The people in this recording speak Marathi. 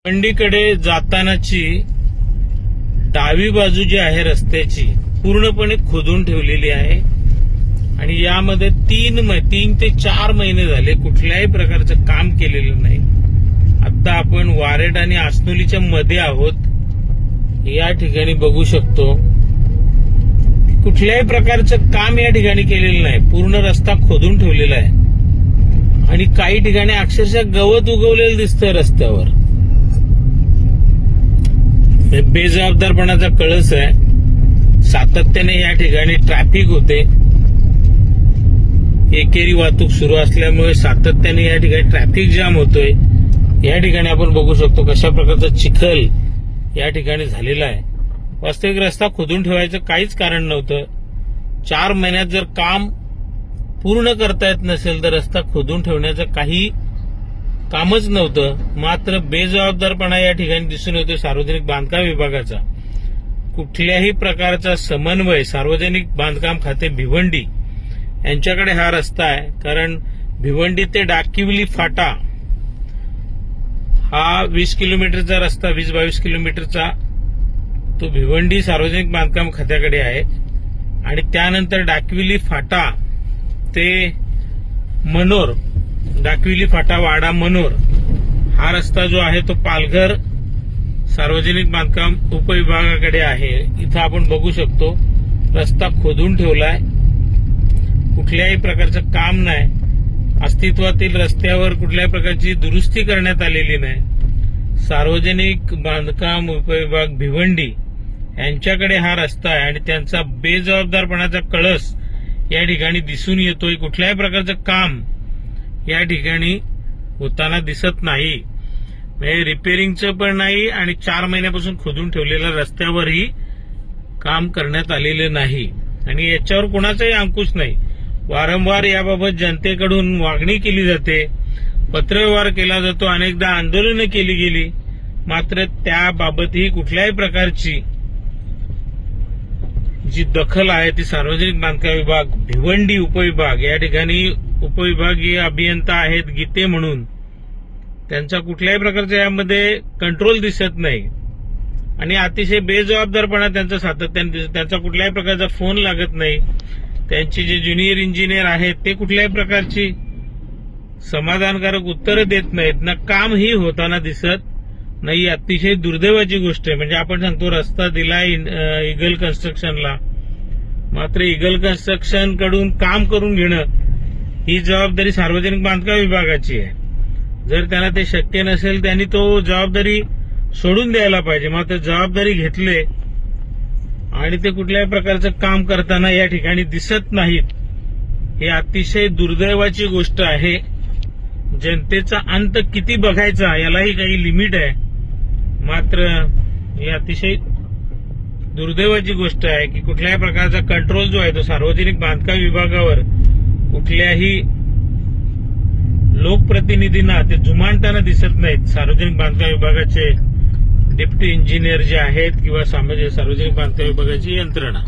भिवंडीकडे जातानाची डावी बाजू जी आहे रस्त्याची पूर्णपणे खोदून ठेवलेली आहे आणि यामध्ये 3 ते 4 महिने झाले कुठल्याही प्रकारचं काम केलेलं नाही। आता आपण वारेड आणि आसनोलीच्या मध्ये आहोत। या ठिकाणी बघू शकतो कुठल्याही प्रकारचं काम या ठिकाणी केलेलं नाही। पूर्ण रस्ता खोदून ठेवलेला आहे आणि काही ठिकाणी अक्षरशः गवत उगवलेलं दिसतंय रस्त्यावर। बेजबाबदारपणाचा कळस आहे। सातत्याने या ठिकाणी ट्रॅफिक होते। एकेरी वाहतूक सुरू असल्यामुळे सातत्याने या ठिकाणी ट्रॅफिक जाम होतोय। या ठिकाणी आपण बघू शकतो कशा प्रकारचा चिखल या ठिकाणी झालेला आहे। वास्तविक रस्ता खोदून ठेवायचं काहीच कारण नव्हतं। 4 महिन्यात जर काम पूर्ण करता येत नसेल तर रस्ता खोदून ठेवण्याचं काही कामच नव्हतं। मात्र बेजबाबदारपणा या ठिकाणी दिसून येतो सार्वजनिक बांधकाम विभागाचा। कुठल्याही प्रकारचा समन्वय सार्वजनिक बांधकाम खाते भिवंडी यांच्याकडे हा रस्ता आहे। कारण भिवंडी ते डाकिवली फाटा हा 20 किलोमीटरचा रस्ता 20-22 किलोमीटरचा तो भिवंडी सार्वजनिक बांधकाम खात्याकडे आहे आणि त्यानंतर डाकिवली फाटा ते मनोर डाकिवली फाटा वाडा मनोर हा रस्ता जो आहे तो पालघर सार्वजनिक बांधकाम उपविभागाकडे आहे। इथं आपण बघू शकतो रस्ता खोदून ठेवलाय। कुठल्याही प्रकारचं काम नाही। अस्तित्वातील रस्त्यावर कुठल्याही प्रकारची दुरुस्ती करण्यात आलेली नाही। सार्वजनिक बांधकाम उपविभाग भिवंडी यांच्याकडे हा रस्ता आहे आणि त्यांचा बेजबाबदारपणाचा कळस या ठिकाणी दिसून येतोय। कुठल्याही प्रकारचं काम या ठिकाणी होताना दिसत नाही। म्हणजे रिपेअरिंगचं पण नाही आणि 4 महिन्यापासून खोदून ठेवलेल्या रस्त्यावरही काम करण्यात आलेलं नाही आणि याच्यावर कोणाचाही अंकुश नाही। वारंवार याबाबत जनतेकडून मागणी केली जाते, पत्रव्यवहार केला जातो, अनेकदा आंदोलनं केली गेली, मात्र त्याबाबतही कुठल्याही प्रकारची जी दखल आहे ती सार्वजनिक बांधकाम विभाग भिवंडी उपविभाग या ठिकाणी उपविभागीय अभियंता आहेत गीते म्हणून त्यांचा कुठल्याही प्रकारचा यामध्ये कंट्रोल दिसत नाही आणि अतिशय बेजबाबदारपणा त्यांचा सातत्याने दिसत। त्यांचा कुठल्याही प्रकारचा फोन लागत नाही। त्यांचे जे ज्युनियर इंजिनियर आहेत ते कुठल्याही प्रकारची समाधानकारक उत्तरं देत नाहीत ना कामही होताना दिसत नाही। अतिशय दुर्दैवाची गोष्ट आहे। म्हणजे आपण सांगतो रस्ता दिला इगल कन्स्ट्रक्शनला, मात्र इगल कन्स्ट्रक्शन कडून काम करून घेणं ही जबाबदारी सार्वजनिक बांधकाम विभागाची आहे। जर त्यांना ते शक्य नसेल त्यांनी तो जबाबदारी सोडून द्यायला पाहिजे। मात्र जबाबदारी घेतले आणि ते कुठल्याही प्रकारचं काम करताना या ठिकाणी दिसत नाहीत हे अतिशय दुर्दैवाची गोष्ट आहे। जनतेचा अंत किती बघायचा यालाही काही लिमिट आहे, मात्र ही अतिशय दुर्दैवाची गोष्ट आहे की कुठल्याही प्रकारचा कंट्रोल जो आहे तो सार्वजनिक बांधकाम विभागावर कुठल्याही लोकप्रतिनिधींना ते जुमानताना दिसत नाहीत। सार्वजनिक बांधकाम विभागाचे डेप्युटी इंजिनियर जे आहेत किंवा सार्वजनिक बांधकाम विभागाची यंत्रणा।